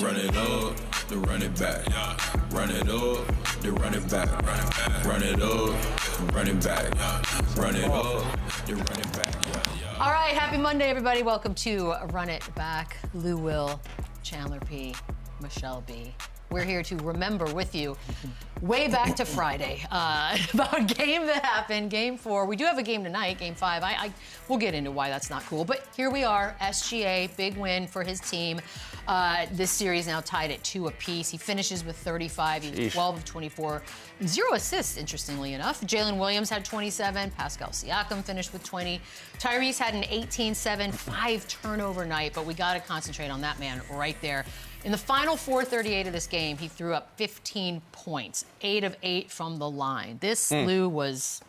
Run it up, then run it back. Run it up, then run it back. Run it up, run it back. Run it up, then run it back. All right, happy Monday, everybody. Welcome to Run It Back. Lou Will, Chandler P, Michelle B. We're here to remember with you way back to Friday about a game that happened, Game 4. We do have a game tonight, Game 5. We'll get into why that's not cool. But here we are, SGA, big win for his team. This series now tied at 2 apiece. He finishes with 35. He's 12 of 24. 0 assists, interestingly enough. Jalen Williams had 27. Pascal Siakam finished with 20. Tyrese had an 18-7, 5-turnover night, but we got to concentrate on that man right there. In the final 4:38 of this game, he threw up 15 points, 8 of 8 from the line. This, Lou, was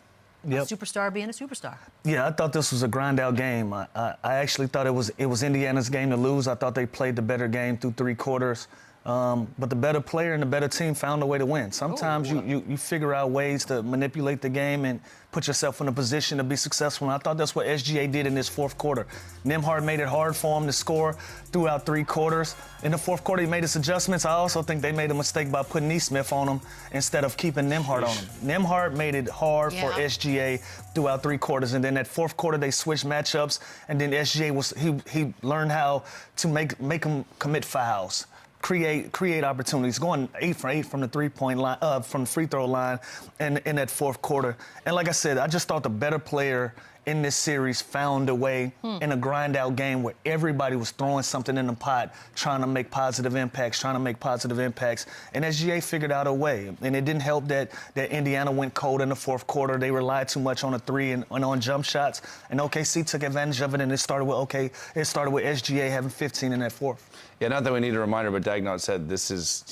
a superstar being a superstar. Yeah, I thought this was a grind-out game. I actually thought it was Indiana's game to lose. I thought they played the better game through 3 quarters. But the better player and the better team found a way to win. Sometimes you figure out ways to manipulate the game and put yourself in a position to be successful. And I thought that's what SGA did in this 4th quarter. Nembhard made it hard for him to score throughout 3 quarters. In the 4th quarter, he made his adjustments. I also think they made a mistake by putting Nesmith on him instead of keeping Nembhard on him. Nembhard made it hard for SGA throughout 3 quarters. And then that 4th quarter, they switched matchups. And then SGA he learned how to make him commit fouls. Create opportunities, going 8 for 8 from the 3-point line, from the free throw line, and in that 4th quarter. And like I said, I just thought the better player in this series found a way in a grind-out game where everybody was throwing something in the pot, trying to make positive impacts. And SGA figured out a way. And it didn't help that Indiana went cold in the 4th quarter. They relied too much on a 3 and on jump shots. And OKC took advantage of it, and it started with SGA having 15 in that 4th. Yeah, not that we need a reminder, but Dagnott said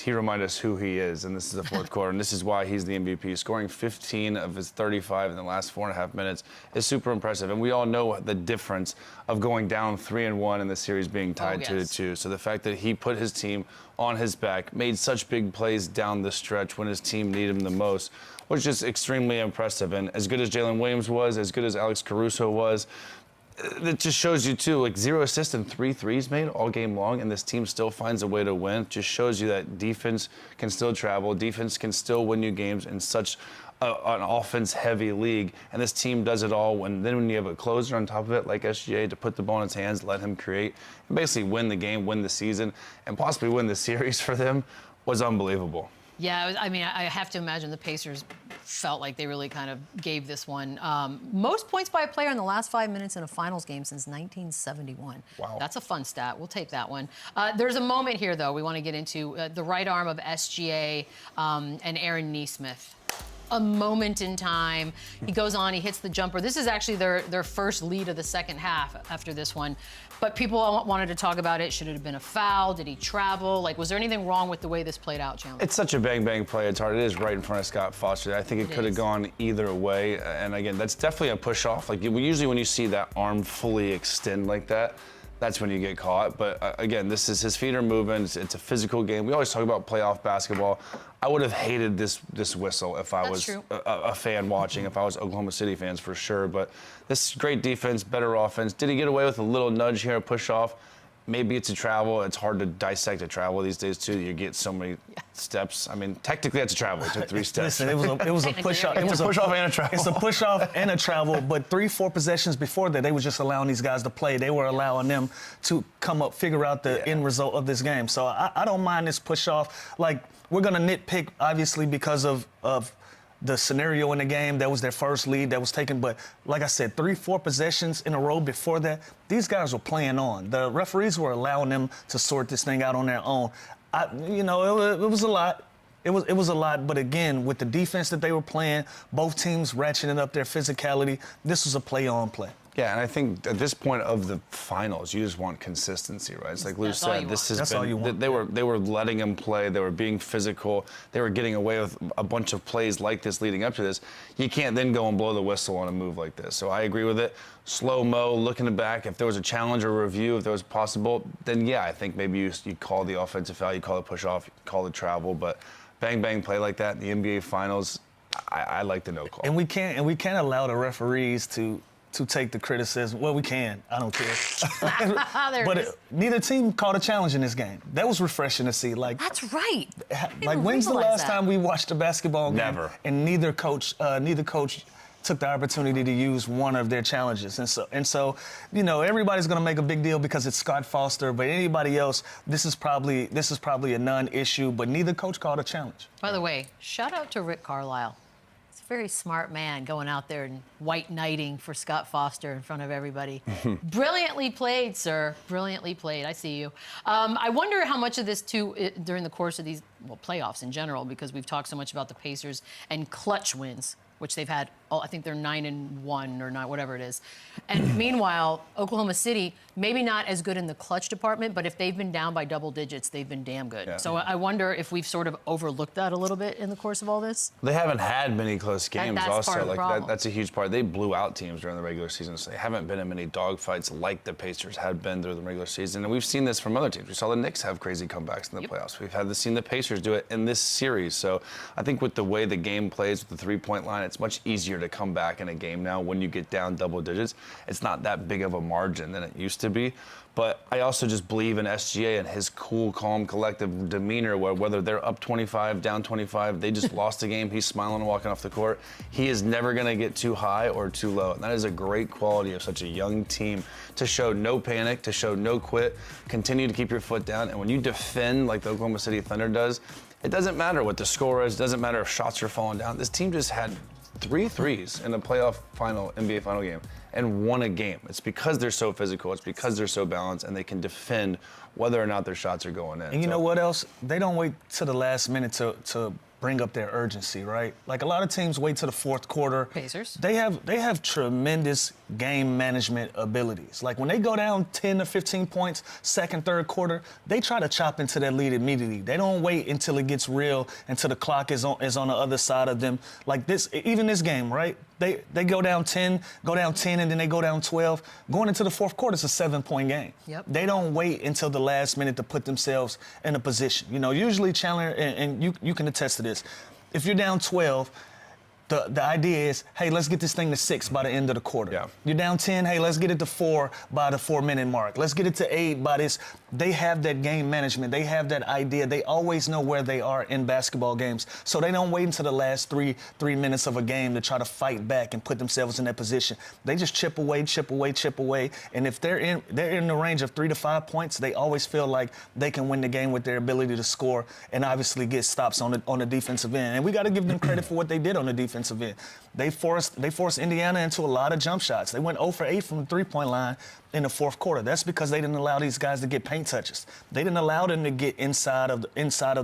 he reminded us who he is, and this is the 4th quarter, and this is why he's the MVP. Scoring 15 of his 35 in the last 4.5 minutes is super impressive, and we all know the difference of going down 3-1 and the series being tied 2-2. So the fact that he put his team on his back, made such big plays down the stretch when his team needed him the most, was just extremely impressive. And as good as Jalen Williams was, as good as Alex Caruso was, it just shows you, too, like 0 assists and 3 threes made all game long, and this team still finds a way to win. It just shows you that defense can still travel. Defense can still win you games in such an offense-heavy league, and this team does it all. And then when you have a closer on top of it, like SGA, to put the ball in his hands, let him create, and basically win the game, win the season, and possibly win the series for them, was unbelievable. Yeah, I mean, I have to imagine the Pacers felt like they really kind of gave this one. Most points by a player in the last 5 minutes in a finals game since 1971. Wow. That's a fun stat. We'll take that one. There's a moment here, though, we want to get into the right arm of SGA and Aaron Nesmith. A moment in time. He goes on, he hits the jumper. This is actually their first lead of the 2nd half after this one. But people wanted to talk about it. Should it have been a foul? Did he travel? Like, was there anything wrong with the way this played out, Chandler? It's such a bang-bang play. It's hard. It is right in front of Scott Foster. I think it could have gone either way. And again, that's definitely a push-off. Like, usually when you see that arm fully extend like that, that's when you get caught. But again, his feet are moving. It's a physical game. We always talk about playoff basketball. I would have hated this whistle if I was a fan watching, if I was Oklahoma City fans for sure. But this is great defense, better offense. Did he get away with a little nudge here, a push off? Maybe it's a travel. It's hard to dissect a travel these days, too. You get so many steps. I mean, technically, that's a travel. It took 3 steps. Listen, it was a push-off. It was a push-off and a travel. It's a push-off and a travel, but 3-4 possessions before that, they were just allowing these guys to play. They were allowing them to come up, figure out the end result of this game. So I don't mind this push-off. Like, we're going to nitpick, obviously, because of the scenario in the game. That was their first lead that was taken. But like I said, 3-4 possessions in a row before that, these guys were playing on. The referees were allowing them to sort this thing out on their own. It was a lot. It was a lot, but again, with the defense that they were playing, both teams ratcheting up their physicality, this was a play-on play. Yeah, and I think at this point of the finals, you just want consistency, right? It's like Lou said, that's all you want. They were letting them play. They were being physical. They were getting away with a bunch of plays like this leading up to this. You can't then go and blow the whistle on a move like this. So I agree with it. Slow-mo, looking back. If there was a challenge or review, if there was possible, then yeah, I think maybe you call the offensive foul, you call the push-off, you call the travel. But bang-bang play like that in the NBA Finals, I like the no call. And we can't allow the referees to to take the criticism. Well, we can. I don't care. There But it is. neither team called a challenge in this game. That was refreshing to see. Like, That's right. like when's the realize last that. time we watched a basketball game Never. and neither coach took the opportunity to use one of their challenges? And so, you know, everybody's going to make a big deal because it's Scott Foster, but anybody else, this is probably a non-issue. But neither coach called a challenge. By the way, shout out to Rick Carlisle. He's a very smart man going out there and white knighting for Scott Foster in front of everybody. Brilliantly played, sir. Brilliantly played. I see you. I wonder how much of this, too, during the course of these, well, playoffs in general, because we've talked so much about the Pacers and clutch wins, which they've had, I think they're 9-1 or 9, whatever it is. And meanwhile, Oklahoma City, maybe not as good in the clutch department, but if they've been down by double digits, they've been damn good. Yeah. So I wonder if we've sort of overlooked that a little bit in the course of all this. They haven't had many close games. That's also, part of the problem. that's a huge part. They blew out teams during the regular season, so they haven't been in many dogfights like the Pacers had been during the regular season. And we've seen this from other teams. We saw the Knicks have crazy comebacks in the playoffs. We've seen the Pacers do it in this series. So I think with the way the game plays with the three-point line, it's much easier to come back in a game now when you get down double digits. It's not that big of a margin than it used to be. But I also just believe in SGA and his cool, calm, collective demeanor where whether they're up 25, down 25, they just lost the game, he's smiling and walking off the court. He is never going to get too high or too low. And that is a great quality of such a young team, to show no panic, to show no quit, continue to keep your foot down. And when you defend like the Oklahoma City Thunder does, it doesn't matter what the score is, it doesn't matter if shots are falling down. This team just had 3 threes in a playoff final, NBA final game, and won a game. It's because they're so physical, it's because they're so balanced, and they can defend whether or not their shots are going in. And you know what else? They don't wait to the last minute to bring up their urgency, right? Like a lot of teams wait to the fourth quarter. Pacers. They have tremendous game management abilities. Like when they go down 10 to 15 points, second, third quarter, they try to chop into that lead immediately. They don't wait until it gets real, until the clock is on the other side of them. Like this, even this game, right? They go down 10, and then they go down 12. Going into the fourth quarter, it's a 7-point game. Yep. They don't wait until the last minute to put themselves in a position. You know, usually Chandler, and you can attest to this, if you're down 12, the idea is, hey, let's get this thing to 6 by the end of the quarter. Yeah. You're down 10, hey, let's get it to 4 by the 4-minute mark. Let's get it to 8 by this. They have that game management. They have that idea. They always know where they are in basketball games. So they don't wait until the last three minutes of a game to try to fight back and put themselves in that position. They just chip away. And if they're in the range of 3 to 5 points, they always feel like they can win the game with their ability to score and obviously get stops on the defensive end. And we got to give them credit for what they did on the defensive end. They forced Indiana into a lot of jump shots. They went 0 for 8 from the three-point line in the fourth quarter. That's because they didn't allow these guys to get paint touches. They didn't allow them to get inside of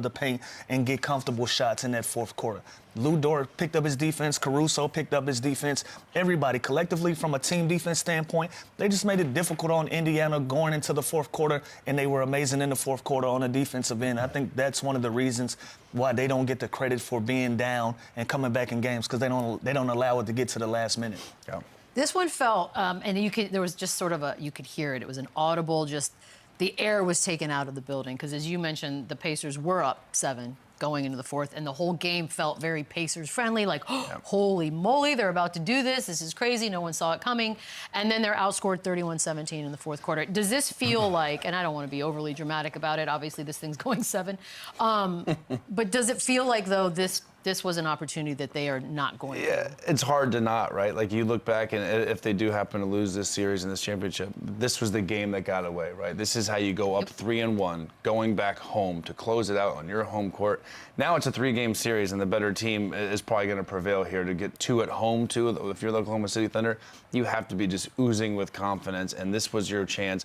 the paint and get comfortable shots in that fourth quarter. Lou Dort picked up his defense. CARUSO picked up his defense. Everybody collectively, from a team defense standpoint, they just made it difficult on Indiana going into the fourth quarter, and they were amazing in the fourth quarter on the defensive end. I think that's one of the reasons why they don't get the credit for being down and coming back in games, because they don't allow it to get to the last minute. Yeah. This one felt, and there was just sort of you could hear it. It was an audible, just the air was taken out of the building, because as you mentioned, the Pacers were up 7 going into the fourth, and the whole game felt very Pacers friendly, like, oh, holy moly, they're about to do this. This is crazy. No one saw it coming. And then they're outscored 31-17 in the fourth quarter. Does this feel like, and I don't want to be overly dramatic about it, obviously this thing's going 7, but does it feel like, though, this was an opportunity that they are not going to? Yeah, it's hard to not, right? Like, you look back, and if they do happen to lose this series and this championship, this was the game that got away, right? This is how you go up 3-1, going back home to close it out on your home court. Now it's a 3-game series, and the better team is probably going to prevail here to get 2 at home, too. If you're the Oklahoma City Thunder, you have to be just oozing with confidence, and this was your chance.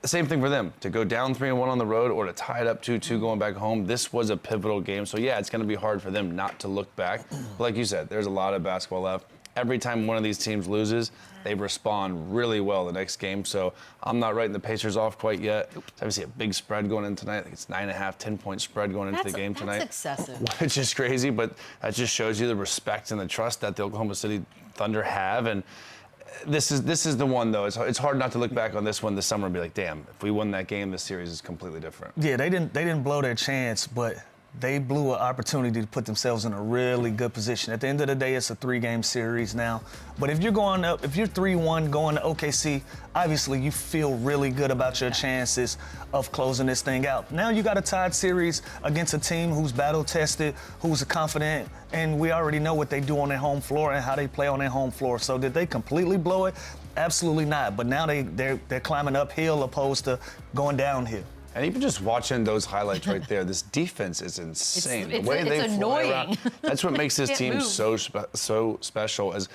Same thing for them, to go down 3-1 on the road or to tie it up 2-2 going back home. This was a pivotal game. So, yeah, it's going to be hard for them not to look back. But like you said, there's a lot of basketball left. Every time one of these teams loses, they respond really well the next game. So I'm not writing the Pacers off quite yet. It's obviously a big spread going in tonight. I think it's 9.5, 10-point spread going into the game tonight. That's excessive. Which is crazy, but that just shows you the respect and the trust that the Oklahoma City Thunder have. And this is the one, though. It's hard not to look back on this one this summer and be like, damn, if we won that game, this series is completely different. Yeah, they didn't blow their chance, but they blew an opportunity to put themselves in a really good position. At the end of the day, it's a 3-game series now. But if you're going up, if you're 3-1 going to OKC, obviously you feel really good about your chances of closing this thing out. Now you got a tied series against a team who's battle-tested, who's confident, and we already know what they do on their home floor and how they play on their home floor. So did they completely blow it? Absolutely not. But now they're climbing uphill opposed to going downhill. And even just watching those highlights right there, this defense is insane. It's the way they fly annoying. around, that's what makes this team so special. As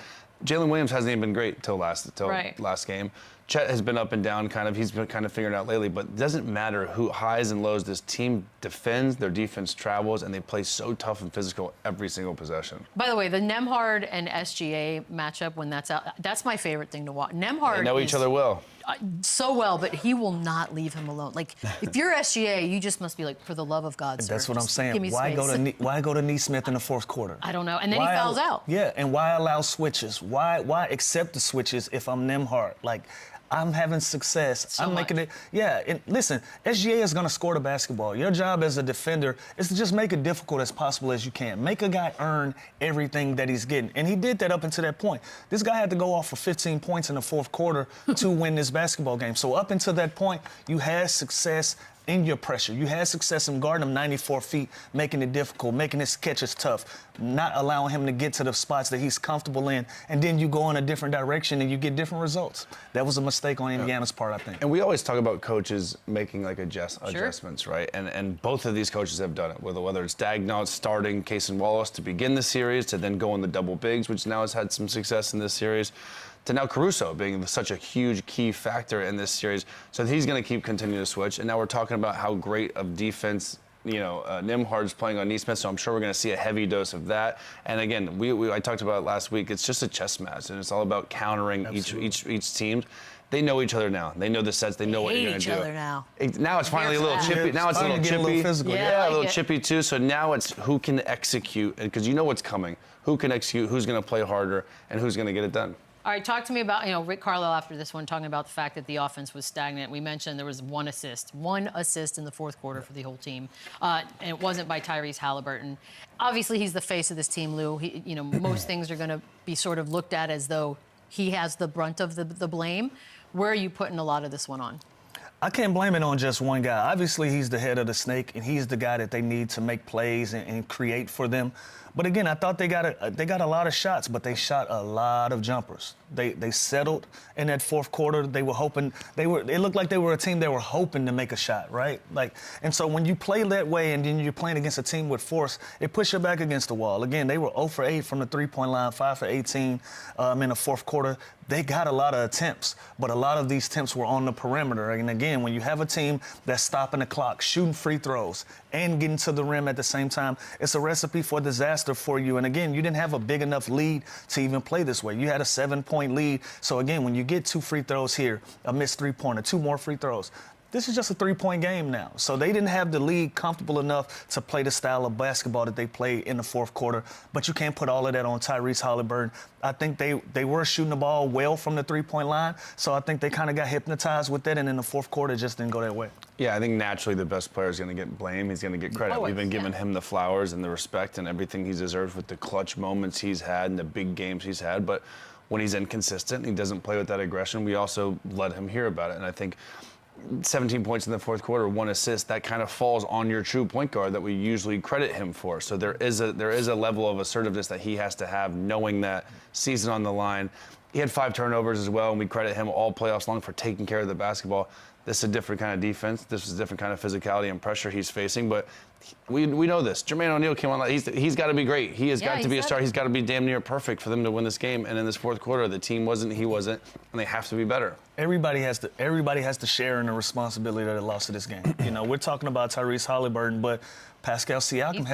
Jalen Williams hasn't even been great till last game. Chet has been up and down, he's been kind of figuring it out lately, but it doesn't matter who highs and lows, this team defends, their defense travels, and they play so tough and physical every single possession. By the way, the Nembhard and SGA matchup, when that's out, that's my favorite thing to watch. Nembhard They know each other well. So well, but he will not leave him alone. Like, if you're SGA, you just must be like, for the love of God, sir. That's what I'm saying. Give me space. Why go to Neesmith in the fourth quarter? I don't know. And then he fouls out. Yeah, and why allow switches? Why accept the switches if I'm Nembhard? Like, I'm having success. I'm making it. Yeah, and listen, SGA is going to score the basketball. Your job as a defender is to just make it difficult as possible as you can. Make a guy earn everything that he's getting. And he did that up until that point. This guy had to go off for 15 points in the fourth quarter to win this basketball game. So up until that point, you had success in your pressure. You had success in guarding him 94 feet, making it difficult, making his catches tough, not allowing him to get to the spots that he's comfortable in, and then you go in a different direction and you get different results. That was a mistake on Indiana's part, I think. And we always talk about coaches making like adjustments, right? And both of these coaches have done it, whether it's Dagnall starting Cason Wallace to begin the series, to then go in the double bigs, which now has had some success in this series, to now CARUSO being such a huge key factor in this series. So he's going to keep continuing to switch. And now we're talking about how great of defense, Nembhard's playing on Neesmith, so I'm sure we're going to see a heavy dose of that. And again, I talked about it last week. It's just a chess match, and it's all about countering each team. They know each other now. They know the sets. They know what you're going to do. Hate each other now. Now it's finally a little chippy. Now it's a little chippy. A little physical. Yeah, a little chippy too. So now it's who can execute, because you know what's coming. Who can execute? Who's going to play harder, and who's going to get it done? All right, talk to me about, Rick Carlisle after this one, talking about the fact that the offense was stagnant. We mentioned there was one assist in the fourth quarter for the whole team, and it wasn't by Tyrese Halliburton. Obviously, he's the face of this team, Lou. Most things are going to be sort of looked at as though he has the brunt of the blame. Where are you putting a lot of this one on? I can't blame it on just one guy. Obviously, he's the head of the snake, and he's the guy that they need to make plays and create for them. But again, I thought they got a lot of shots, but they shot a lot of jumpers. They settled in that fourth quarter. They were hoping it looked like they were a team that were hoping to make a shot, right? And so when you play that way and then you're playing against a team with force, it pushes you back against the wall. Again, they were 0 for 8 from the three-point line, 5 for 18 in the fourth quarter. They got a lot of attempts, but a lot of these attempts were on the perimeter. And again, when you have a team that's stopping the clock, shooting free throws, and getting to the rim at the same time, it's a recipe for disaster for you. And again, you didn't have a big enough lead to even play this way. You had a 7-point lead. So again, when you get 2 free throws here, a missed three-pointer, 2 more free throws, this is just a 3-point game now. So they didn't have the league comfortable enough to play the style of basketball that they played in the fourth quarter. But you can't put all of that on Tyrese Halliburton. I think they were shooting the ball well from the 3-point line. So I think they kind of got hypnotized with that. And in the fourth quarter, it just didn't go that way. Yeah, I think naturally the best player is going to get blamed. He's going to get credit. We've been giving him the flowers and the respect and everything he deserves with the clutch moments he's had and the big games he's had. But when he's inconsistent and he doesn't play with that aggression, we also let him hear about it. And I think 17 points in the fourth quarter, 1 assist, that kind of falls on your true point guard that we usually credit him for. So there is a level of assertiveness that he has to have, knowing that season on the line. He had 5 turnovers as well, and we credit him all playoffs long for taking care of the basketball. This is a different kind of defense. This is a different kind of physicality and pressure he's facing. But we know this. Jermaine O'Neal came on. He's got to be great. He has got to be a star. He's got to be damn near perfect for them to win this game. And in this fourth quarter, the team wasn't, he wasn't, and they have to be better. Everybody has to share in the responsibility that they lost to this game. We're talking about Tyrese Halliburton, but Pascal Siakam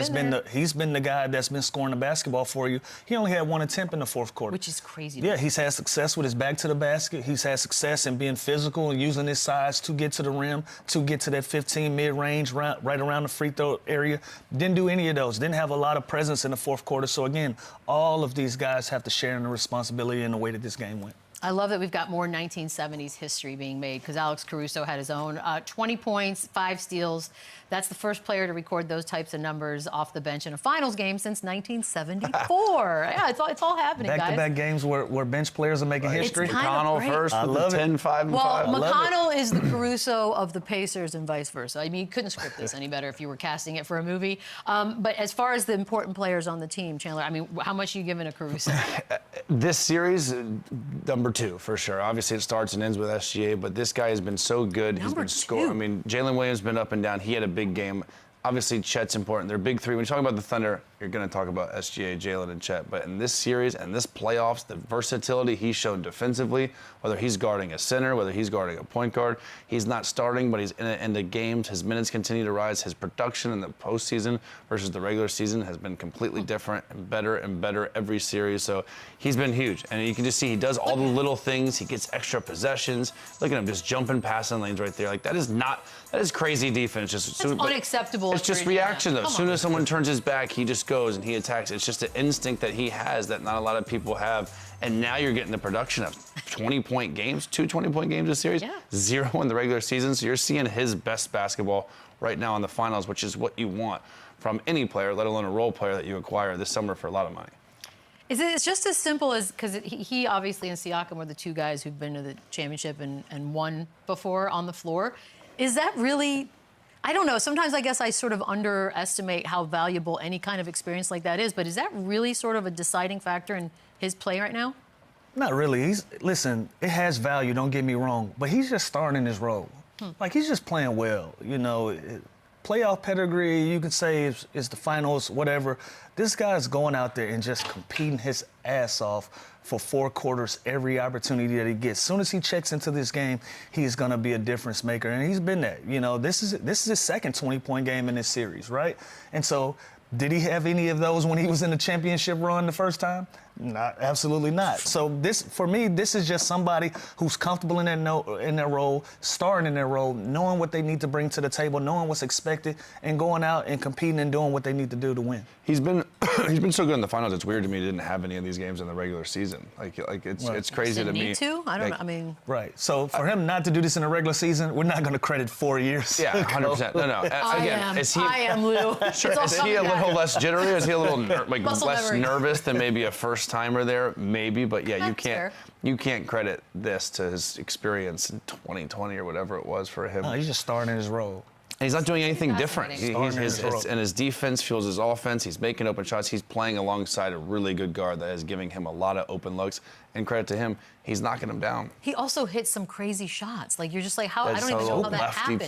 he's been the guy that's been scoring the basketball for you. He only had 1 attempt in the fourth quarter, which is crazy. Yeah, he's had success with his back to the basket. He's had success in being physical and using his size to get to the rim, to get to that 15 mid-range, right around the free throw area. Didn't do any of those. Didn't have a lot of presence in the fourth quarter. So again, all of these guys have to share in the responsibility in the way that this game went. I love that we've got more 1970s history being made because Alex Caruso had his own 20 points, 5 steals. That's the first player to record those types of numbers off the bench in a finals game since 1974. Yeah, it's all happening, guys. Back-to-back games where bench players are making history. It's kind of McConnell great. first with the 10, 5, and 5. Well, McConnell is the Caruso of the Pacers and vice versa. I mean, you couldn't script this any better if you were casting it for a movie. But as far as the important players on the team, Chandler, I mean, how much are you giving a Caruso? This series, number 2 for sure. Obviously, it starts and ends with SGA, but this guy has been so good. He's been scoring. I mean, Jalen Williams has been up and down. He had a big game. Obviously, Chet's important. They're big 3. When you talk about the Thunder, you're going to talk about SGA, Jalen, and Chet. But in this series and this playoffs, the versatility he's shown defensively, whether he's guarding a center, whether he's guarding a point guard, he's not starting, but he's in the end of games. His minutes continue to rise. His production in the postseason versus the regular season has been completely different and better every series. So he's been huge. And you can just see he does all the little things. He gets extra possessions. Look at him just jumping passing lanes right there. Like, that is crazy defense. Just That's unacceptable. It's just reaction, though. As soon as someone turns his back, he just goes and he attacks. It's just an instinct that he has that not a lot of people have. And now you're getting the production of 20-point games, 2 20-point games this series, 0 in the regular season. So you're seeing his best basketball right now in the finals, which is what you want from any player, let alone a role player that you acquire this summer for a lot of money. It's just as simple as, because he obviously and Siakam were the 2 guys who've been to the championship and won before on the floor. Is that really, I don't know, sometimes I guess I sort of underestimate how valuable any kind of experience like that is, but is that really sort of a deciding factor in his play right now? Not really. Listen, it has value, don't get me wrong, but he's just starting his role. Like, he's just playing well, you know. Playoff pedigree, you could say, is the finals, whatever. This guy's going out there and just competing his ass off for 4 quarters every opportunity that he gets. As soon as he checks into this game, he's going to be a difference maker, and he's been there. You know, this is his second 20-point game in this series, right? And so, did he have any of those when he was in the championship run the first time? Not, absolutely not. So this, for me, this is just somebody who's comfortable in their role, starting in their role, knowing what they need to bring to the table, knowing what's expected, and going out and competing and doing what they need to do to win. He's been so good in the finals. It's weird to me he didn't have any of these games in the regular season. Like it's crazy to me. Need to? I don't know. I mean, right. So for him not to do this in the regular season, we're not going to credit 4 years. Yeah, 100%. No. Again, I am Lou. Sure. Is he a little less jittery? Is he a little less nervous than maybe a first-timer there? Maybe, but yeah, you can't credit this to his experience in 2020 or whatever it was for him. No, he's just starting his role. And he's not doing anything different. And his defense fuels his offense. He's making open shots. He's playing alongside a really good guard that is giving him a lot of open looks. And credit to him, he's knocking them down. He also hits some crazy shots. Like, you're just like, how? I don't even know how that happened.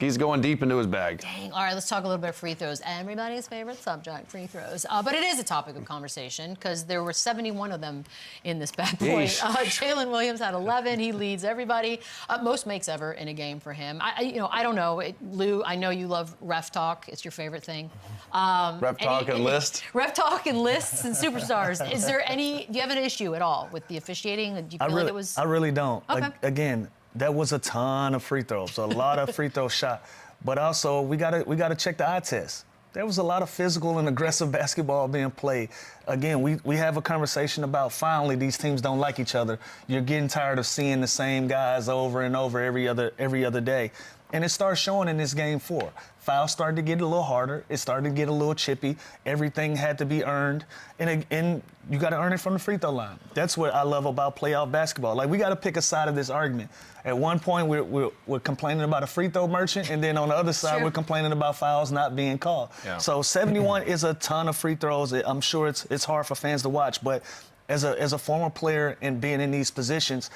He's going deep into his bag. Dang. All right, let's talk a little bit of free throws. Everybody's favorite subject, free throws. But it is a topic of conversation because there were 71 of them in this bad boy. Jalen Williams had 11. He leads everybody. Most makes ever in a game for him. I don't know. Lou, I know you love ref talk. It's your favorite thing. Ref talk and lists. Ref talk and lists and superstars. Do you have an issue at all with the officiating? Do you feel like it was? I really don't. Okay. Again, that was a ton of free throws, a lot of free throw shot. But also, we gotta check the eye test. There was a lot of physical and aggressive basketball being played. Again, we have a conversation about finally these teams don't like each other. You're getting tired of seeing the same guys over and over every other day. And it starts showing in this game 4. Fouls started to get a little harder. It started to get a little chippy. Everything had to be earned. And you got to earn it from the free throw line. That's what I love about playoff basketball. Like, we got to pick a side of this argument. At one point, we're complaining about a free throw merchant, and then on the other side, we're complaining about fouls not being called. Yeah. So 71 is a ton of free throws. I'm sure it's hard for fans to watch. But as a former player and being in these positions,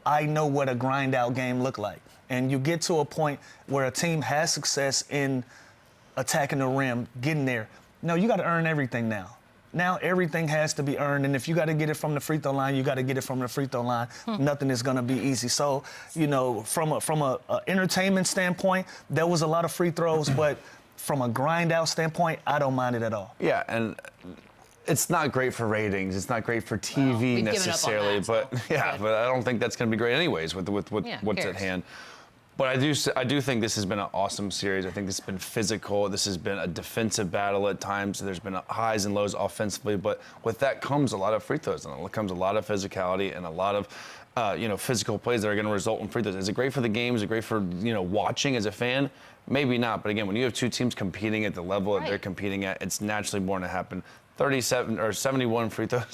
I know what a grind-out game looked like. And you get to a point where a team has success in attacking the rim, getting there. No, you got to earn everything now. Now everything has to be earned, and if you got to get it from the free throw line, you got to get it from the free throw line. Nothing is going to be easy. So, you know, from a entertainment standpoint, there was a lot of free throws, but from a grind-out standpoint, I don't mind it at all. Yeah, and it's not great for ratings. It's not great for TV necessarily, but I don't think that's going to be great anyways with what's at hand. But I do think this has been an awesome series. I think this has been physical. This has been a defensive battle at times. There's been highs and lows offensively, but with that comes a lot of free throws, and it comes a lot of physicality and a lot of physical plays that are going to result in free throws. Is it great for the game? Is it great for watching as a fan? Maybe not. But again, when you have two teams competing at the level that they're competing at, it's naturally born to happen. 37 or 71 free throws.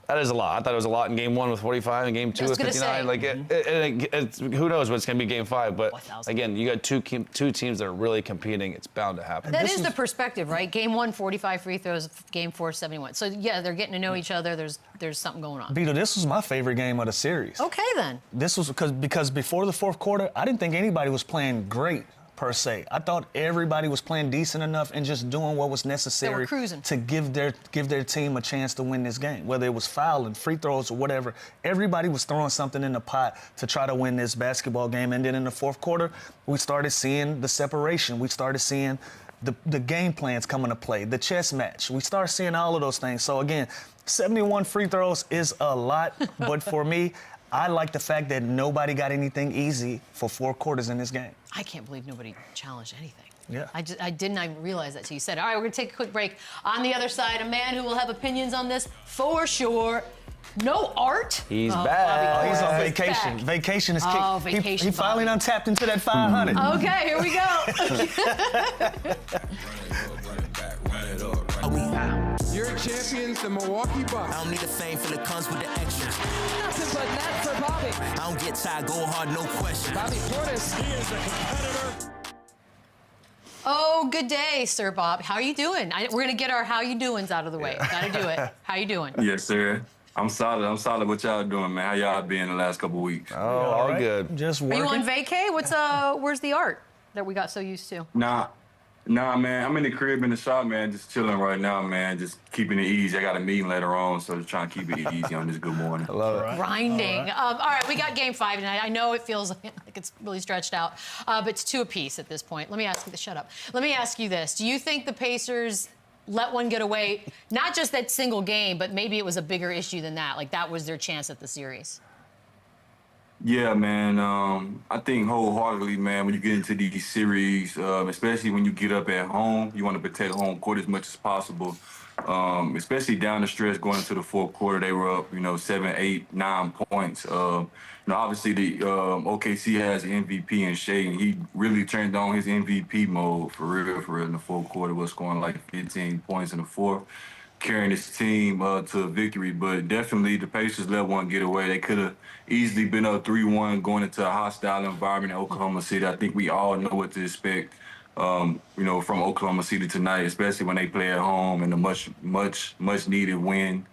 That is a lot. I thought it was a lot in game 1 with 45 and game 2 with 59. Like who knows what's going to be game 5? But again, you got two teams that are really competing. It's bound to happen. That is the perspective, right? Game 1, 45 free throws. Game 4, 71. So yeah, they're getting to know each other. There's something going on. Beadle, this was my favorite game of the series. Okay then. This was because before the fourth quarter, I didn't think anybody was playing great per se. I thought everybody was playing decent enough and just doing what was necessary to give their team a chance to win this game. Whether it was fouling, free throws, or whatever, everybody was throwing something in the pot to try to win this basketball game. And then in the fourth quarter, we started seeing the separation. We started seeing the game plans come into play, the chess match. We started seeing all of those things. So again, 71 free throws is a lot, but for me, I like the fact that nobody got anything easy for 4 quarters in this game. I can't believe nobody challenged anything. Yeah. I didn't even realize that till you said it. All right, we're going to take a quick break. On the other side, a man who will have opinions on this for sure. No art. He's back. Oh, he's on vacation. Vacation is kicked. Oh, vacation. He finally done tapped into that 500. Okay, here we go. Your champions, the Milwaukee Bucks. I don't need the fame, feel it comes with the extras. Nothing but net for Bobby. I don't get tired, go hard, no question. Bobby Portis. He is a competitor. Oh, good day, Sir Bob. How are you doing? We're going to get our how you doings out of the way. Got to do it. How you doing? Yes, sir. I'm solid. I'm solid. What y'all doing, man? How y'all been the last couple of weeks? Oh, all good. Just Are working. you on vacay? Where's the art that we got so used to? Nah, man. I'm in the crib in the shop, man. Just chilling right now, man. Just keeping it easy. I got a meeting later on, so just trying to keep it easy on this good morning. I love it. Grinding. All right, we got game 5 tonight. I know it feels like it's really stretched out, but it's 2 apiece at this point. Let me ask you this. Shut up. Let me ask you this. Do you think the Pacers let one get away? Not just that single game, but maybe it was a bigger issue than that. Like that was their chance at the series. Yeah, man. I think wholeheartedly, man, when you get into these series, especially when you get up at home, you want to protect home court as much as possible. Especially down the stretch going into the fourth quarter, they were up, 7, 8, 9 points. Obviously the OKC has an MVP in Shea, and he really turned on his MVP mode for real in the fourth quarter. Was scoring like 15 points in the fourth, carrying his team to a victory. But definitely the Pacers let one get away. They could have easily been up 3-1 going into a hostile environment in Oklahoma City. I think we all know what to expect, from Oklahoma City tonight, especially when they play at home and a much needed win,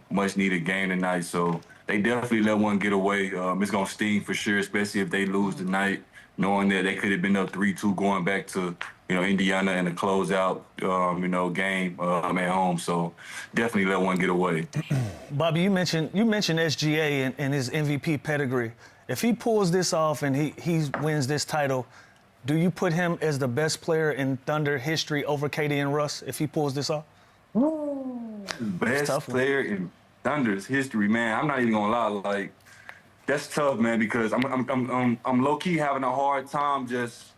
much needed game tonight. So they definitely let one get away. It's going to sting for sure, especially if they lose tonight, knowing that they could have been up 3-2 going back to Indiana in a closeout, game at home. So definitely let one get away. Bobby, you mentioned SGA and his MVP pedigree. If he pulls this off and he wins this title, do you put him as the best player in Thunder history over KD and Russ if he pulls this off? Best player in Thunder's history, man. I'm not even gonna lie, like that's tough, man, because I'm low key having a hard time just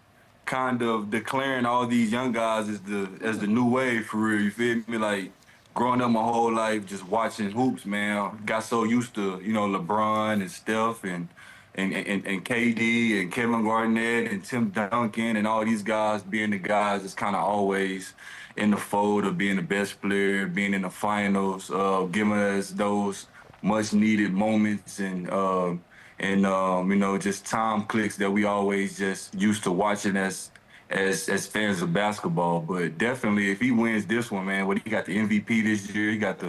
kind of declaring all these young guys as the new wave for real. You feel me? Like growing up my whole life just watching hoops, man. Got so used to LeBron and Steph and KD and Kevin Garnett and Tim Duncan and all these guys being the guys that's kind of always in the fold of being the best player, being in the finals, giving us those much needed moments and just time clicks that we always just used to watching as fans of basketball. But definitely if he wins this one, man, he got the MVP this year, he got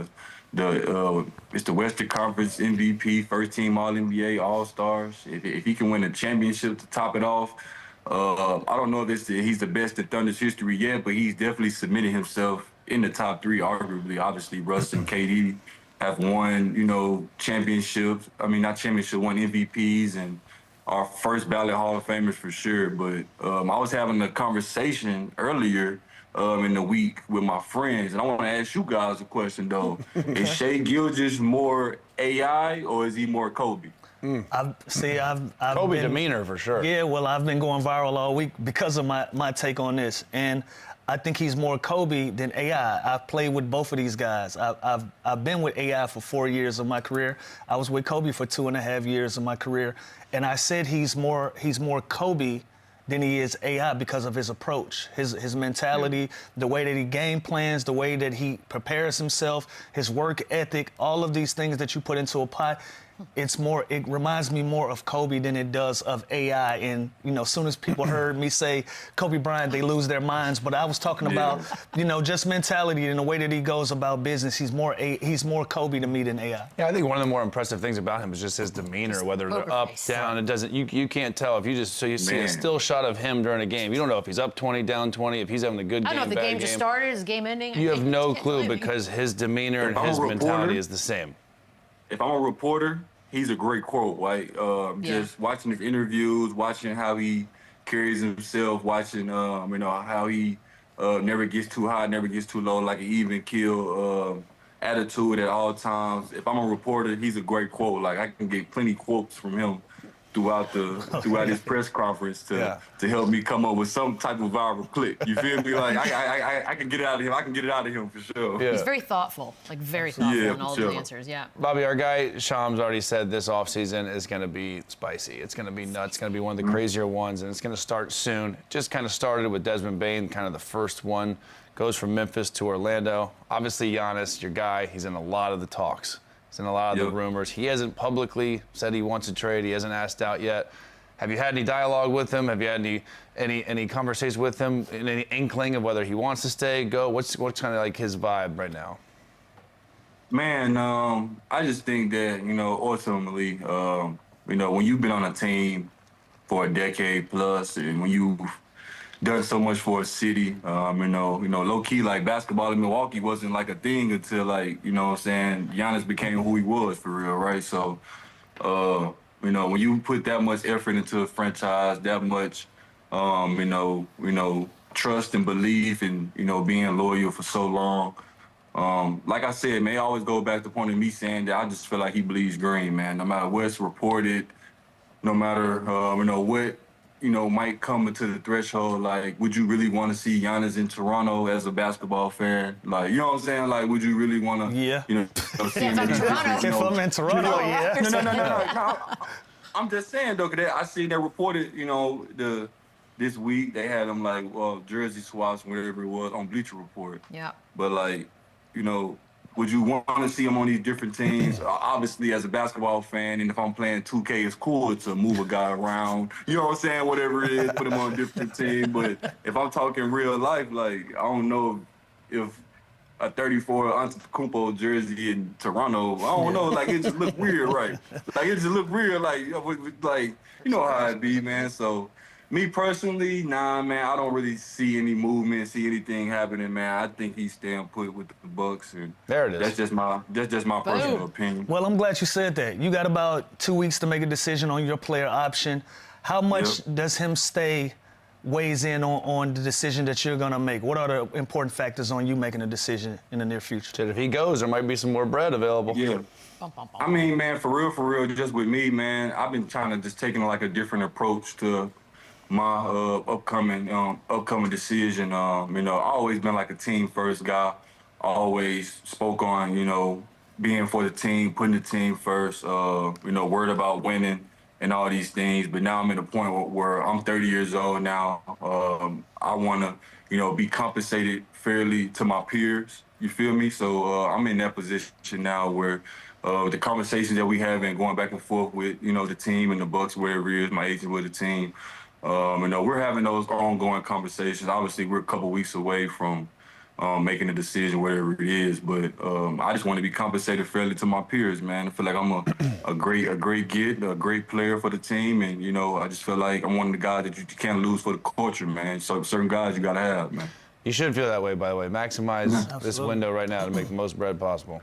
it's the Western Conference MVP, first team All-NBA, All-Stars. If he can win a championship to top it off, I don't know if he's the best in Thunder's history yet, but he's definitely submitted himself in the top 3, arguably. Obviously, Russ and KD have won, championships. I mean, not championships, won MVPs and are first ballot Hall of Famers for sure. But I was having a conversation earlier in the week with my friends, and I want to ask you guys a question, though. Is Shai Gilgeous more AI or is he more Kobe? I've Kobe been, demeanor for sure. Yeah, well, I've been going viral all week because of my take on this, and I think he's more Kobe than AI. I've played with both of these guys. I've been with AI for 4 years of my career. I was with Kobe for 2.5 years of my career, and I said he's more Kobe than he is AI because of his approach, his mentality, the way that he game plans, the way that he prepares himself, his work ethic, all of these things that you put into a pot. It reminds me more of Kobe than it does of AI. And, as soon as people heard me say Kobe Bryant, they lose their minds. But I was talking about, just mentality and the way that he goes about business. He's more Kobe to me than AI. Yeah, I think one of the more impressive things about him is just his demeanor, whether they're up, down. It doesn't. You can't tell if you see a still shot of him during a game. You don't know if he's up 20, down 20, if he's having a good game, I don't know if the game just started, is game ending. You have no clue because his demeanor and his mentality is the same. If I'm a reporter, he's a great quote, right? Just watching his interviews, watching how he carries himself, watching, how he never gets too high, never gets too low, like an even keel attitude at all times. If I'm a reporter, he's a great quote. Like, I can get plenty quotes from him throughout his press conference to help me come up with some type of viral clip. You feel me? Like I can get it out of him. I can get it out of him for sure. Yeah. He's very thoughtful, very thoughtful in all of the answers. Yeah. Bobby, our guy Shams already said this offseason is going to be spicy. It's going to be nuts. It's going to be one of the crazier ones, and it's going to start soon. Just kind of started with Desmond Bane, kind of the first one. Goes from Memphis to Orlando. Obviously, Giannis, your guy, he's in a lot of the talks. He's in a lot of the rumors. He hasn't publicly said he wants to trade. He hasn't asked out yet. Have you had any dialogue with him? Have you had any conversations with him? Any inkling of whether he wants to stay, go? What's kind of like his vibe right now? Man, I just think that, ultimately, when you've been on a team for a decade plus, and when you've done so much for a city, low key, like basketball in Milwaukee wasn't like a thing until Giannis became who he was for real, right? So, when you put that much effort into a franchise, that much, trust and belief and, being loyal for so long, like I said, man, I always go back to the point of me saying that I just feel like he bleeds green, man. No matter what's reported, no matter, what, might come into the threshold, like, would you really want to see Giannis in Toronto as a basketball fan? Like, you know what I'm saying? Like, would you really want to, see him in Toronto? If I'm in Toronto, yeah. No. I'm just saying, though, because I seen that reported, this week, they had them, like, jersey swaps, whatever it was, on Bleacher Report. Yeah. But, like, would you want to see him on these different teams? Obviously, as a basketball fan, and if I'm playing 2K, it's cool to move a guy around. You know what I'm saying? Whatever it is, put him on a different team. But if I'm talking real life, like, I don't know if a 34 Antetokounmpo jersey in Toronto, I don't know. Like, it just look weird, right? Like, it just look weird. Like, you know how it be, man. So, me personally, nah, man, I don't really see any movement, see anything happening, man. I think he's staying put with the Bucks, and there it is. That's just my personal opinion. Well, I'm glad you said that. You got about 2 weeks to make a decision on your player option. How much does him stay weighs in on the decision that you're gonna make? What are the important factors on you making a decision in the near future? If he goes, there might be some more bread available. Yeah. I mean, man, for real, just with me, man, I've been trying to just taking like a different approach to my upcoming decision. I've always been like a team first guy. Always spoke on, being for the team, putting the team first, worried about winning and all these things. But now I'm at a point where I'm 30 years old now. I want to, be compensated fairly to my peers. You feel me? So I'm in that position now where the conversations that we have and going back and forth with, the team and the Bucks, wherever it is, my agent with the team, we're having those ongoing conversations. Obviously, we're a couple weeks away from making a decision, whatever it is. But I just want to be compensated fairly to my peers, man. I feel like I'm a great player for the team, and I just feel like I'm one of the guys that you can't lose for the culture, man. So certain guys you gotta have, man. You should feel that way, by the way. Maximize this window right now to make the most bread possible.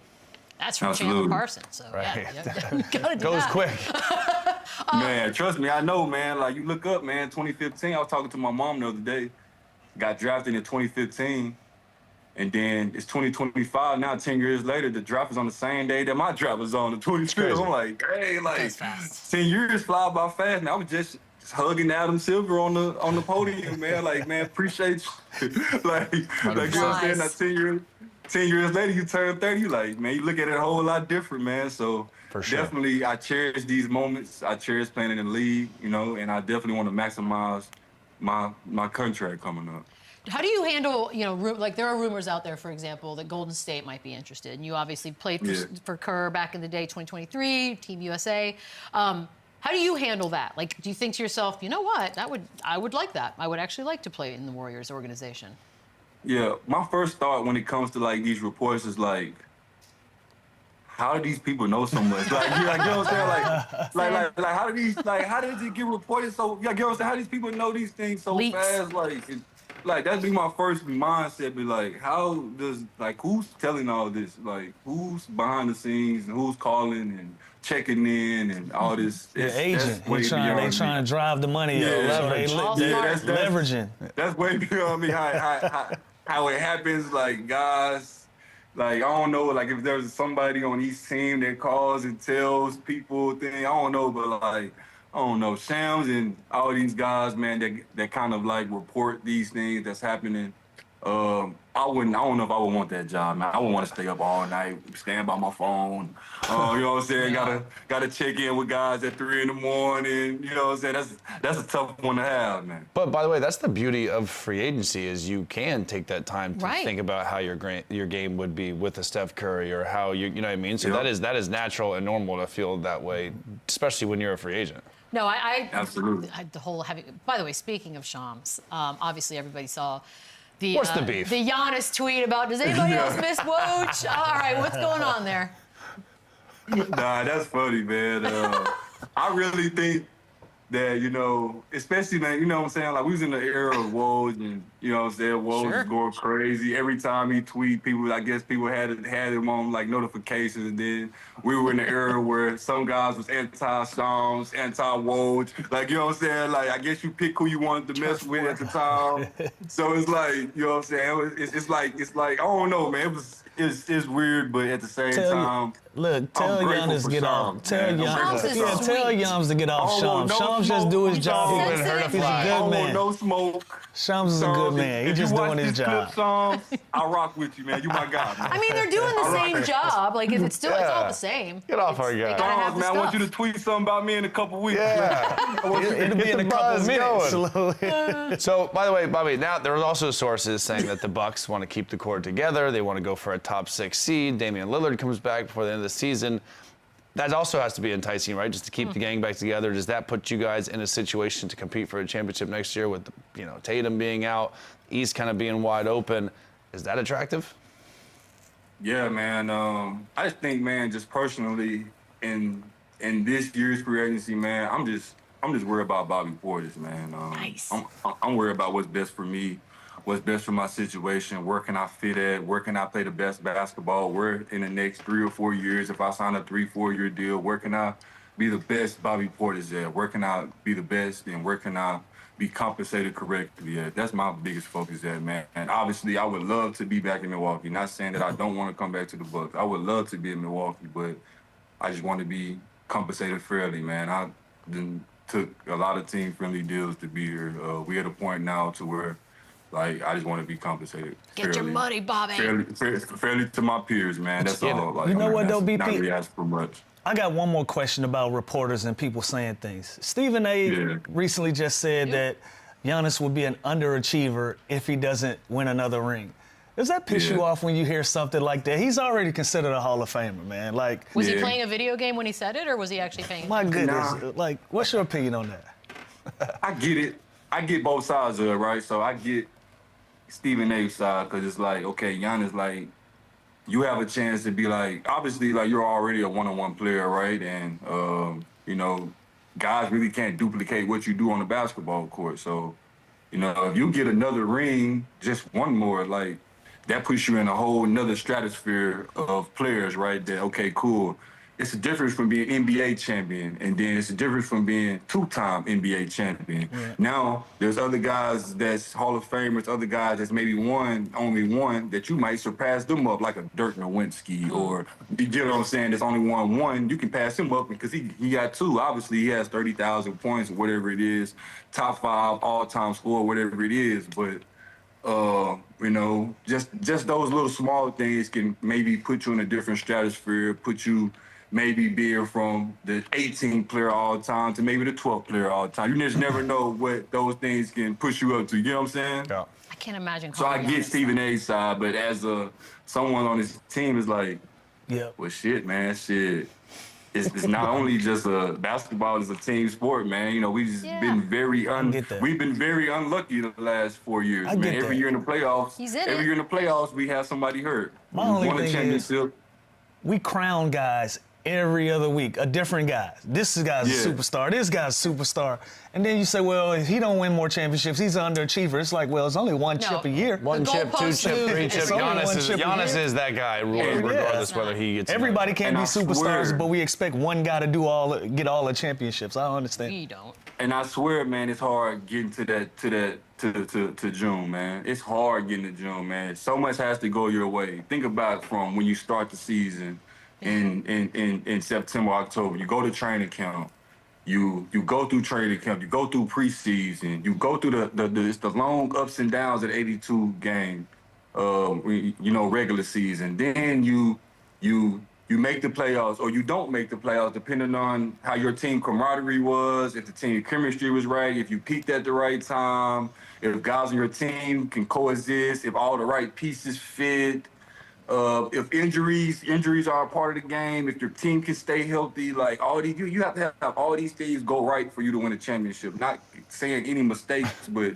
That's from Chandler Parsons. So right. You gotta do Goes that. quick. Man, trust me, I know, man. Like, you look up, man, 2015, I was talking to my mom the other day. Got drafted in 2015. And then it's 2025 now, 10 years later, the draft is on the same day that my draft was on, the 25th. I'm like, hey, like, 10 years fly by fast. Man, I was just hugging Adam Silver on the podium, man. Like, man, appreciate you. like, you know what I'm saying? Now, 10 years later, you turn 30, you like, man, you look at it a whole lot different, man. So definitely, I cherish these moments. I cherish playing in the league, you know, and I definitely want to maximize my contract coming up. How do you handle, you know, like there are rumors out there, for example, that Golden State might be interested, and you obviously played for Kerr back in the day, 2023, Team USA. How do you handle that? Like, do you think to yourself, you know what, I would like that. I would actually like to play in the Warriors organization. Yeah, my first thought when it comes to like these reports is like, how do these people know so much? Like, you know what I'm saying? Like, how did it get reported so? Yeah, you know what I'm saying? How do these people know these things so fast? Like that'd be my first mindset. Be like, how does who's telling all this? Like, who's behind the scenes and who's calling and checking in and all this? The agent. They trying to drive the money. Leveraging. That's way beyond me. How it happens? Like, guys. Like, I don't know, like, if there's somebody on each team that calls and tells people things, I don't know, but, like, I don't know, Shams and all these guys, man, that kind of, like, report these things that's happening. I don't know if I would want that job, man. I would want to stay up all night, stand by my phone. You know what I'm saying? Gotta check in with guys at 3 in the morning. You know what I'm saying? That's a tough one to have, man. But by the way, that's the beauty of free agency is you can take that time to think about how your game would be with a Steph Curry or how you know what I mean. So that is natural and normal to feel that way, especially when you're a free agent. No, I absolutely. By the way, speaking of Shams, obviously everybody saw. What's the beef? The Giannis tweet about, does anybody else miss Woj? All right, what's going on there? Nah, that's funny, man. I really think that, you know, especially, man, you know what I'm saying? Like, we was in the era of Woj, and, you know what I'm saying? Woj was going crazy. Every time he tweet, people had him on, like, notifications. And then we were in the era where some guys was anti-Shams, anti-Woj. Like, you know what I'm saying? Like, I guess you pick who you wanted to mess with at the time. So it's like, you know what I'm saying? It's like, I don't know, man. It's weird, but at the same time, tell Giannis to get off. Tell Giannis to get off Shams. Shams just do his job. He's a good man. No smoke. Shams is a good man. He's just doing his job. Shams, I rock with you, man. You my guy, man. I mean, they're doing the same job. Like, it's all the same. Get off our guy. Shams, man, I want you to tweet something about me in a couple weeks. Yeah. It'll be in a couple minutes. So, by the way, Bobby, now there are also sources saying that the Bucks want to keep the core together. They want to go for a top 6 seed. Damian Lillard comes back before the end of the season. That also has to be enticing, right? Just to keep the gang back together. Does that put you guys in a situation to compete for a championship next year with, you know, Tatum being out, East kind of being wide open? Is that attractive? Yeah, man. I just think, man, just personally, in this year's free agency, man, I'm just worried about Bobby Portis, man. Nice. I'm worried about what's best for me. What's best for my situation, where can I fit at, where can I play the best basketball, where in the next 3 or 4 years, if I sign a 3-4 year deal, where can I be the best Bobby Portis at, where can I be the best, and where can I be compensated correctly at. That's my biggest focus at, man. And obviously, I would love to be back in Milwaukee, not saying that I don't want to come back to the Bucks. I would love to be in Milwaukee, but I just want to be compensated fairly, man. I took a lot of team-friendly deals to be here. We're at a point now to where, like, I just want to be compensated. Get your money, Bobby. Fairly to my peers, man. That's all. Like, you know what, though, BP? Not really ask for much. I got one more question about reporters and people saying things. Stephen A. recently just said that Giannis would be an underachiever if he doesn't win another ring. Does that piss you off when you hear something like that? He's already considered a Hall of Famer, man. Like, was he playing a video game when he said it, or was he actually paying? My goodness. Like, what's your opinion on that? I get it. I get both sides of it, right? So I get Stephen A's side, because it's like, okay, Giannis, like, you have a chance to be like, obviously, like, you're already a one-on-one player, right? And, you know, guys really can't duplicate what you do on the basketball court. So, you know, if you get another ring, just one more, like, that puts you in a whole another stratosphere of players, right? That, okay, cool. it's a difference from being NBA champion, and then it's a difference from being two-time NBA champion. Yeah. Now, there's other guys that's Hall of Famers, other guys that's maybe only one, that you might surpass them up, like a Dirk Nowitzki, or, you get what I'm saying, there's only one, you can pass him up because he got two. Obviously, he has 30,000 points or whatever it is, top 5 all-time score, whatever it is, but you know, just those little small things can maybe put you in a different stratosphere, put you maybe being from the 18th player all time to maybe the 12th player all time. You just never know what those things can push you up to. You know what I'm saying? Yeah. I can't imagine. So I get Stephen A's side, but as someone on his team is like, yeah, well, shit, man, shit. It's not only just basketball is a team sport, man. You know, we've been very unlucky the last 4 years, man. Every year in the playoffs, year in the playoffs, we have somebody hurt. My only won a championship. We crown guys every other week, a different guy. This guy's a superstar. This guy's a superstar. And then you say, well, if he don't win more championships, he's an underachiever. It's like, well, it's only one chip a year. One chip, 2 chip, 3 chip. Giannis is that guy, regardless whether he gets. Everybody can't be superstars, but we expect one guy to get all the championships. I don't understand. We don't. And I swear, man, it's hard getting to June, man. It's hard getting to June, man. So much has to go your way. Think about from when you start the season in September, October. You go to training camp. You go through training camp. You go through preseason. You go through the long ups and downs of the 82 game, you know, regular season. Then you make the playoffs, or you don't make the playoffs, depending on how your team camaraderie was, if the team chemistry was right, if you peaked at the right time, if guys on your team can coexist, if all the right pieces fit. If injuries are a part of the game, if your team can stay healthy, like all these, you have to have all these things go right for you to win a championship. Not saying any mistakes, but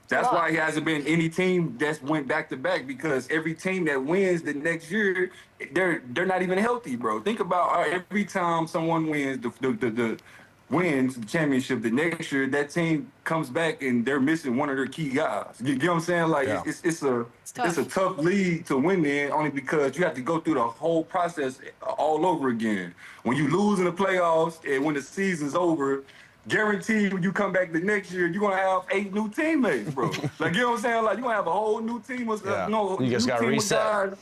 that's why he hasn't been any team that's went back to back, because every team that wins the next year, they're not even healthy, bro. Think about every time someone wins wins the championship, the next year that team comes back and they're missing one of their key guys. You get what I'm saying? Like it's a tough league to win in, only because you have to go through the whole process all over again. When you lose in the playoffs and when the season's over, guaranteed when you come back the next year, you're gonna have 8 new teammates, bro. Like, you know what I'm saying? Like, you're gonna have a whole new team of you just gotta reset.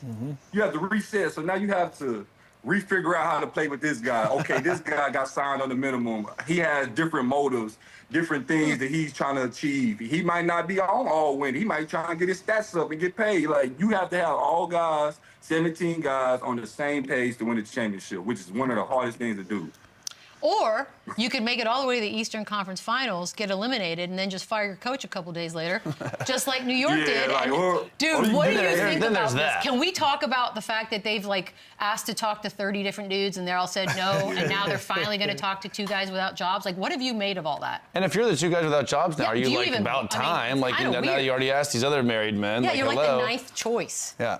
You have to reset. So now you have to refigure out how to play with this guy. Okay, this guy got signed on the minimum. He has different motives, different things that he's trying to achieve. He might not be on all win. He might try and get his stats up and get paid. Like, you have to have all guys, 17 guys on the same page to win the championship, which is one of the hardest things to do. Or you could make it all the way to the Eastern Conference Finals, get eliminated, and then just fire your coach a couple days later, just like New York did. Like, dude, what do you think about this? Can we talk about the fact that they've, like, asked to talk to 30 different dudes and they all said no, and now they're finally going to talk to 2 guys without jobs? Like, what have you made of all that? And if you're the 2 guys without jobs now, are you like, about time? Like, now you already asked these other married men. Yeah, like, you're hello. like the 9th choice. Yeah.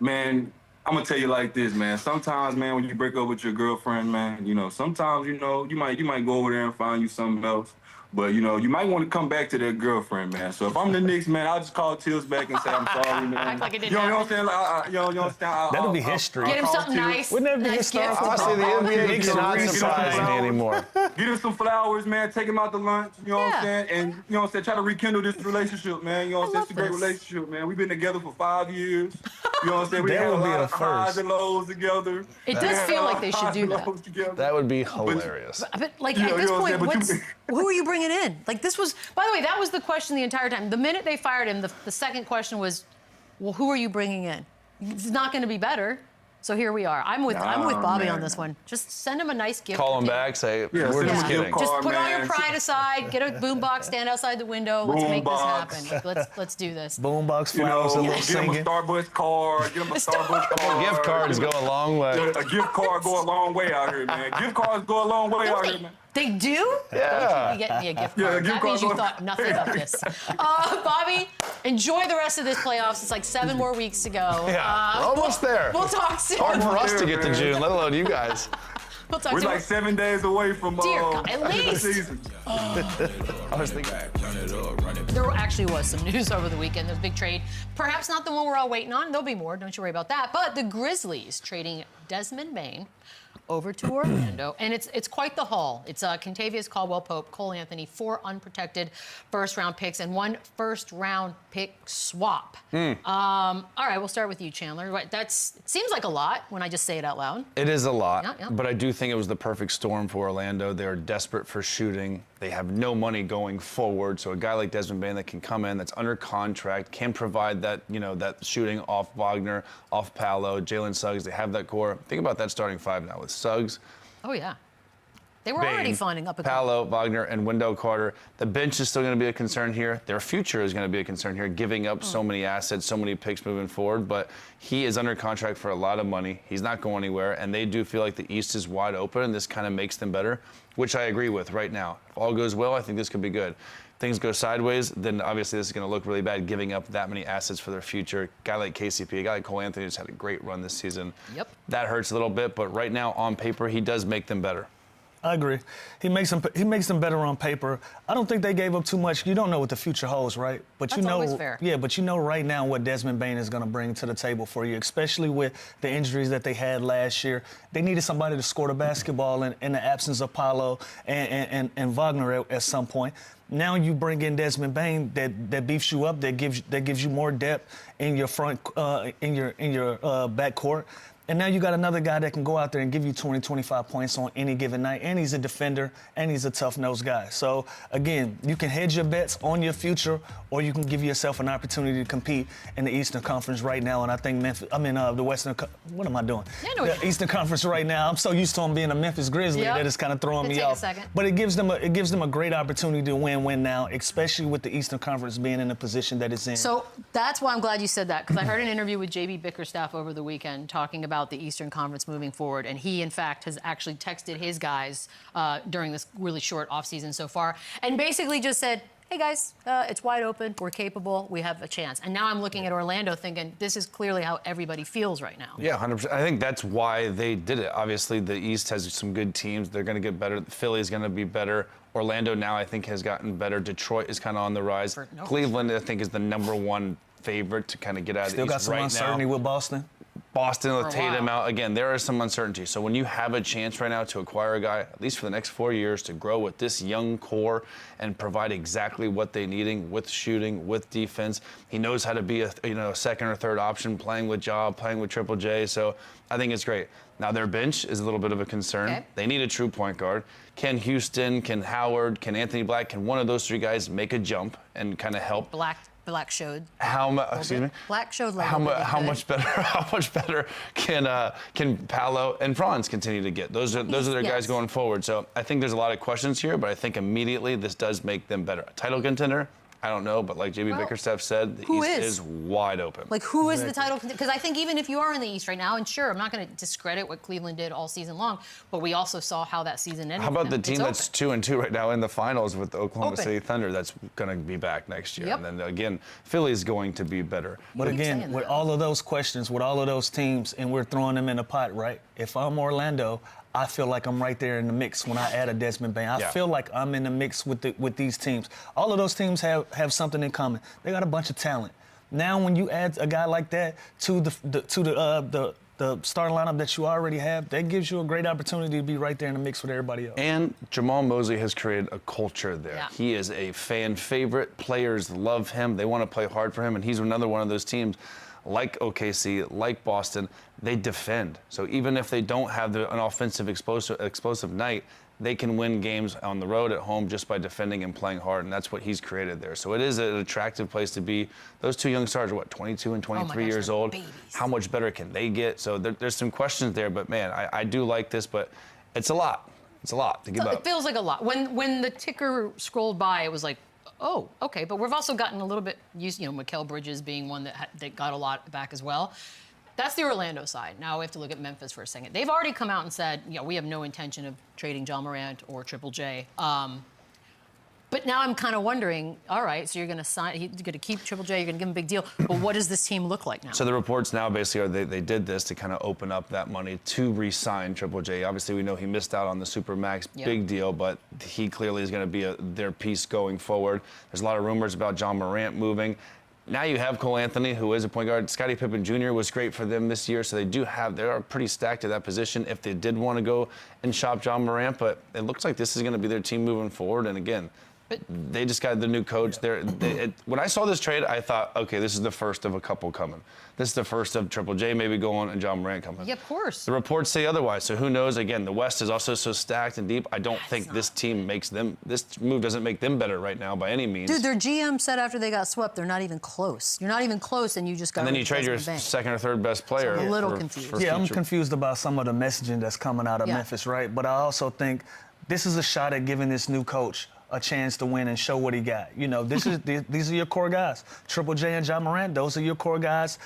Man, I'm gonna tell you like this, man. Sometimes, man, when you break up with your girlfriend, man, you know, sometimes, you know, you might go over there and find you something else. But, you know, you might want to come back to that girlfriend, man. So if I'm the Knicks, man, I'll just call Tills back and say I'm sorry, man. Act like it didn't you know what I'm saying? Like, you know what I'm saying? That'll be history. Get him something nice. Wouldn't that be nice historical? Honestly, the NBA cannot surprise me anymore. Get him some flowers, man. Take him out to lunch, you know what I'm saying? And, you know what I'm saying? Try to rekindle this relationship, man. You know what I'm saying? It's a great relationship, man. We've been together for 5 years. You know what I'm saying? We had a lot of highs and lows together. It does feel like they should do that. That would be hilarious. But like, at this point, who are you bringing in? Like, this was, by the way, that was the question the entire time. The minute they fired him, the second question was, well, who are you bringing in? It's not going to be better. So here we are. I'm with Bobby on this one. Just send him a nice gift. Call him back, say, we're just kidding. Just put all your pride aside, get a boombox, stand outside the window. Let's make this happen. Let's do this. Boombox, you know, flowers, get him a Starbucks card. Get him a Starbucks card. Gift cards go a long way. A gift card go a long way out here, man. Gift cards go a long way out here, man. They do? Yeah. You get me a gift card. That means you thought nothing of this. Bobby, enjoy the rest of this playoffs. It's like 7 more weeks to go. Yeah, we're almost there. We'll talk soon. Hard for us to get to June, let alone you guys. We'll talk We're like 7 days away from at least. the season. I was thinking. There actually was some news over the weekend. There's a big trade. Perhaps not the one we're all waiting on. There'll be more. Don't you worry about that. But the Grizzlies trading Desmond Bane over to Orlando, and it's quite the haul. It's Kentavious Caldwell-Pope, Cole Anthony, 4 unprotected first-round picks, and 1 first-round pick swap. All right, we'll start with you, Chandler. It seems like a lot when I just say it out loud. It is a lot, Yeah, yeah. but I do think it was the perfect storm for Orlando. They're desperate for shooting. They have no money going forward, so a guy like Desmond Bane that can come in, that's under contract, can provide that, that shooting off Wagner, off Paolo, Jalen Suggs. They have that core. Think about that starting 5 now with Suggs. Oh, yeah. They were Bane, already finding up a Paolo, Wagner, and Wendell Carter. The bench is still going to be a concern here. Their future is going to be a concern here, giving up so many assets, so many picks moving forward. But he is under contract for a lot of money. He's not going anywhere, and they do feel like the East is wide open, and this kind of makes them better, which I agree with right now. If all goes well, I think this could be good. If things go sideways, then obviously this is going to look really bad, giving up that many assets for their future. A guy like KCP, a guy like Cole Anthony just had a great run this season. Yep. That hurts a little bit, but right now on paper, he does make them better. I agree. He makes them better on paper. I don't think they gave up too much. You don't know what the future holds, right? But That's always fair. Yeah, but you know right now what Desmond Bane is going to bring to the table for you, especially with the injuries that they had last year. They needed somebody to score the basketball in the absence of Paolo and Wagner at some point. Now you bring in Desmond Bane that beefs you up, that gives you more depth in your front in your backcourt. And now you got another guy that can go out there and give you 20, 25 points on any given night. And he's a defender, and he's a tough-nosed guy. So, again, you can hedge your bets on your future, or you can give yourself an opportunity to compete in the Eastern Conference right now. And I think the Western what am I doing? The Eastern Conference right now. I'm so used to them being a Memphis Grizzlies that it's kind of throwing me off. But it gives them a great opportunity to win now, especially with the Eastern Conference being in the position that it's in. So that's why I'm glad you said that, because I heard an interview with J.B. Bickerstaff over the weekend talking about the Eastern Conference moving forward, and he, in fact, has actually texted his guys during this really short offseason so far, and basically just said, hey, guys, it's wide open, we're capable, we have a chance. And now I'm looking at Orlando thinking, this is clearly how everybody feels right now. Yeah, 100%. I think that's why they did it. Obviously, the East has some good teams. They're going to get better. Philly's going to be better. Orlando now, I think, has gotten better. Detroit is kind of on the rise. Cleveland, I think, is the #1 favorite to kind of get out of the East right now. Still got some uncertainty with Boston. Boston with Tatum out. Again, there is some uncertainty. So when you have a chance right now to acquire a guy, at least for the next 4 years, to grow with this young core and provide exactly what they're needing with shooting, with defense. He knows how to be a second or third option, playing with Ja, playing with Triple J. So I think it's great. Now their bench is a little bit of a concern. Okay. They need a true point guard. Can Houston, can Howard, can Anthony Black, can one of those 3 guys make a jump and kind of help? Black showed. Excuse me. Black showed. Like how much better? How much better can Paolo and Franz continue to get? Those are their guys going forward. So I think there's a lot of questions here, but I think immediately this does make them better. A title contender? I don't know, but like J.B. Bickerstaff said, the East is wide open. Like, who is the title? Because I think even if you are in the East right now, and sure, I'm not going to discredit what Cleveland did all season long, but we also saw how that season ended. How about the team that's 2-2 right now in the finals with the Oklahoma City Thunder that's going to be back next year? And then, again, Philly's going to be better. But again, with all of those questions, with all of those teams, and we're throwing them in a pot, right? If I'm Orlando, I feel like I'm right there in the mix when I add a Desmond Bane. I feel like I'm in the mix with these teams. All of those teams have something in common. They got a bunch of talent. Now, when you add a guy like that to the starting lineup that you already have, that gives you a great opportunity to be right there in the mix with everybody else. And Jamal Mosley has created a culture there. Yeah. He is a fan favorite. Players love him. They want to play hard for him, and he's another one of those teams. Like OKC, like Boston, they defend. So even if they don't have an offensive explosive night, they can win games on the road, at home, just by defending and playing hard, and that's what he's created there. So it is an attractive place to be. Those 2 young stars are, 22 and 23 years old? Babies. How much better can they get? So there's some questions there, but, man, I do like this, but it's a lot. It's a lot to give up. It feels like a lot. When the ticker scrolled by, it was like, oh, okay. But we've also gotten a little bit used, Mikal Bridges being one that got a lot back as well. That's the Orlando side. Now we have to look at Memphis for a second. They've already come out and said, we have no intention of trading John Morant or Triple J. But now I'm kind of wondering, all right, so you're going to keep Triple J, you're going to give him a big deal, but what does this team look like now? So the reports now basically are they did this to kind of open up that money to re-sign Triple J. Obviously, we know he missed out on the Supermax, big deal, but he clearly is going to be their piece going forward. There's a lot of rumors about John Morant moving. Now you have Cole Anthony, who is a point guard. Scottie Pippen Jr. was great for them this year, so they are pretty stacked at that position if they did want to go and shop John Morant. But it looks like this is going to be their team moving forward. And again, they just got the new coach. When I saw this trade, I thought, okay, this is the first of a couple coming. This is the first of Triple J maybe going and John Morant coming. Yeah, of course. The reports say otherwise, so who knows? Again, the West is also so stacked and deep. I don't think this team makes them, this move doesn't make them better right now by any means. Dude, their GM said after they got swept, they're not even close. You're not even close, and you just got. And then you trade your second or third best player. So I'm a little confused. Yeah, I'm confused about some of the messaging that's coming out of Memphis, right? But I also think this is a shot at giving this new coach a chance to win and show what he got. You know, these are your core guys. Triple J and John Morant, those are your core guys.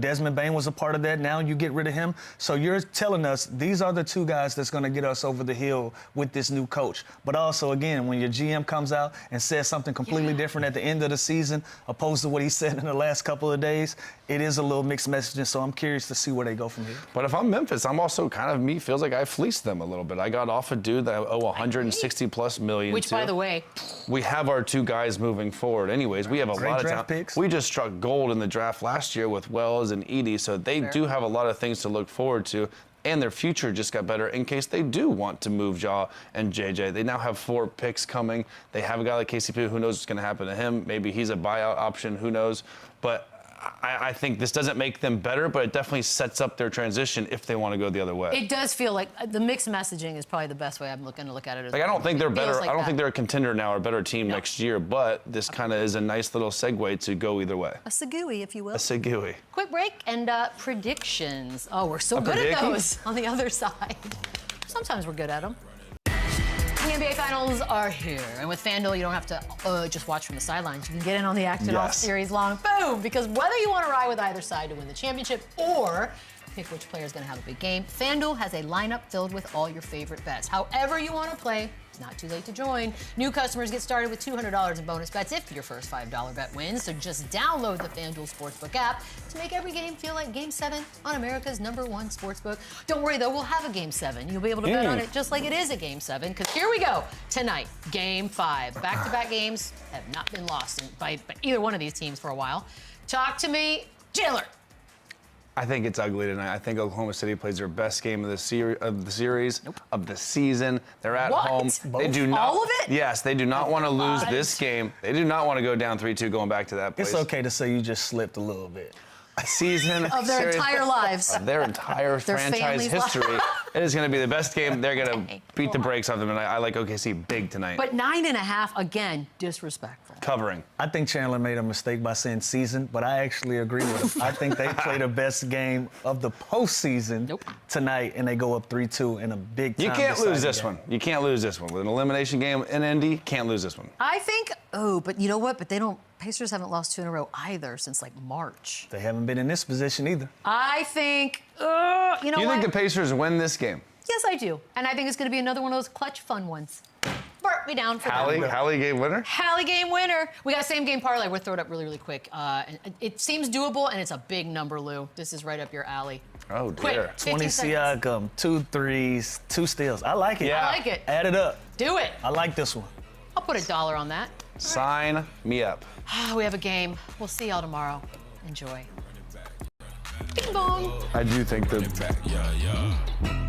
Desmond Bane was a part of that. Now you get rid of him. So you're telling us these are the two guys that's going to get us over the hill with this new coach. But also, again, when your GM comes out and says something completely different at the end of the season, opposed to what he said in the last couple of days, it is a little mixed messaging. So I'm curious to see where they go from here. But if I'm Memphis, I'm also feels like I fleeced them a little bit. I got off a dude that I owe 160+ million Which, by the way, we have our two guys moving forward. Anyways, we have a lot of draft picks. We just struck gold in the draft last year with Wells and Edie, so they do have a lot of things to look forward to. And their future just got better in case they do want to move Ja and JJ. They now have 4 picks coming. They have a guy like KCP. Who knows what's going to happen to him? Maybe he's a buyout option. Who knows? But I think this doesn't make them better, but it definitely sets up their transition if they want to go the other way. it does feel like the mixed messaging is probably the best way I'm going to look at it. Like, I don't think they're better. Like I don't think they're a contender now or a better team next year, but this kind of is a nice little segue to go either way. A Segui, if you will. A Segui. Quick break and predictions. Oh, we're so good at those on the other side. Sometimes we're good at them. The NBA Finals are here, and with FanDuel, you don't have to just watch from the sidelines. You can get in on the action all series long. Boom! Because whether you want to ride with either side to win the championship or pick which player is going to have a big game, FanDuel has a lineup filled with all your favorite bets. However you want to play, it's not too late to join. New customers get started with $200 in bonus bets if your first $5 bet wins. So just download the FanDuel Sportsbook app to make every game feel like Game 7 on America's #1 sportsbook. Don't worry, though, we'll have a Game 7. You'll be able to bet on it just like it is a Game 7, because here we go. Tonight, Game 5. Back-to-back games have not been lost by either one of these teams for a while. Talk to me, Chandler. I think it's ugly tonight. I think Oklahoma City plays their best game of the series, of the season. They're at home. They do not. All of it? Yes, they do not want to lose this game. They do not want to go down 3-2 going back to that place. It's okay to say you just slipped a little bit. A season Of their entire lives. Of their entire franchise history. It is going to be the best game. They're going to beat the brakes off them, and I like OKC big tonight. But 9.5, again, disrespectful. Covering. I think Chandler made a mistake by saying season, but I actually agree with him. I think they play the best game of the postseason tonight, and they go up 3-2 in a big time. You can't lose this one. You can't lose this one. With an elimination game in Indy, can't lose this one. I think, but you know what? But they don't. Pacers haven't lost 2 in a row either since like March. They haven't been in this position either. I think, you know You what? think the Pacers win this game? Yes, I do. And I think it's going to be another one of those clutch fun ones. Burp me down for that. Hallie game winner? Hallie game winner. We got same game parlay. We'll throw it up really, really quick. It seems doable, and it's a big number, Lou. This is right up your alley. Oh, dear. Quick, 20 Siakam, 2 threes, 2 steals. I like it. I like it. Add it up. Do it. I like this one. I'll put $1 on that. Sign me up. We have a game. We'll see y'all tomorrow. Enjoy. Bing bong. I do think that. Yeah.